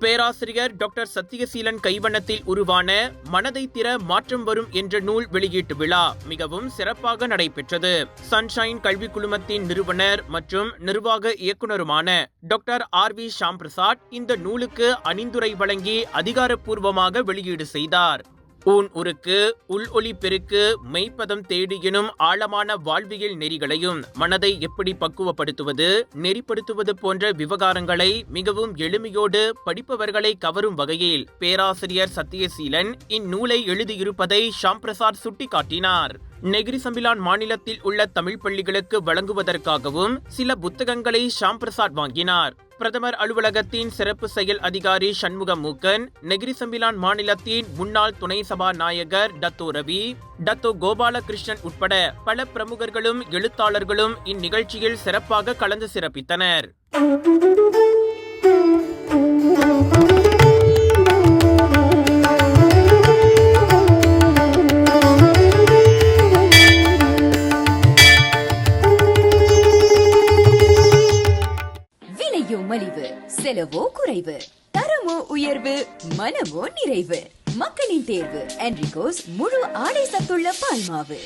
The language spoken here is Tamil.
பேராசிரியர் டாக்டர் சத்தியசீலன் கைவண்ணத்தில் உருவான மனதை திற மாற்றம் வரும் என்ற நூல் வெளியீட்டு விழா மிகவும் சிறப்பாக நடைபெற்றது. சன்ஷைன் கல்வி குழுமத்தின் நிறுவனர் மற்றும் நிர்வாக இயக்குநருமான டாக்டர் RV ஷாம்பிரசாத் இந்த நூலுக்கு அணிந்துரை வழங்கி அதிகாரப்பூர்வமாக வெளியீடு செய்தார். ஊன் உருக்கு, உள் ஒளி பெருக்கு, மெய்ப்பதம் தேடி எனும் ஆழமான வாழ்வியல் நெறிகளையும் மனதை எப்படி பக்குவப்படுத்துவது, நெறிப்படுத்துவது போன்ற விவகாரங்களை மிகவும் எளிமையோடு படிப்பவர்களை கவரும் வகையில் பேராசிரியர் சத்தியசீலன் இந்நூலை எழுதியிருப்பதை ஷாம்பிரசாத் சுட்டிக்காட்டினார். நெகிரி சம்பிலான் மாநிலத்தில் உள்ள தமிழ் பள்ளிகளுக்கு வழங்குவதற்காகவும் சில புத்தகங்களை ஷாம்பிரசாத் வாங்கினார். பிரதமர் அலுவலகத்தின் சிறப்பு செயல் அதிகாரி சண்முக மூக்கன், நெகிரி சம்பிலான் மாநிலத்தின் முன்னாள் துணை சபாநாயகர் டத்தோ ரவி, டத்தோ கோபாலகிருஷ்ணன் உட்பட பல பிரமுகர்களும் எழுத்தாளர்களும் இந்நிகழ்ச்சியில் சிறப்பாக கலந்து சிறப்பித்தனர். மலிவு, செலவோ குறைவு, தரமோ உயர்வு, மனமோ நிறைவு. மக்களின் தேர்வு என்ரிகோஸ் முழு ஆடை சத்துள்ள பால்மாவு.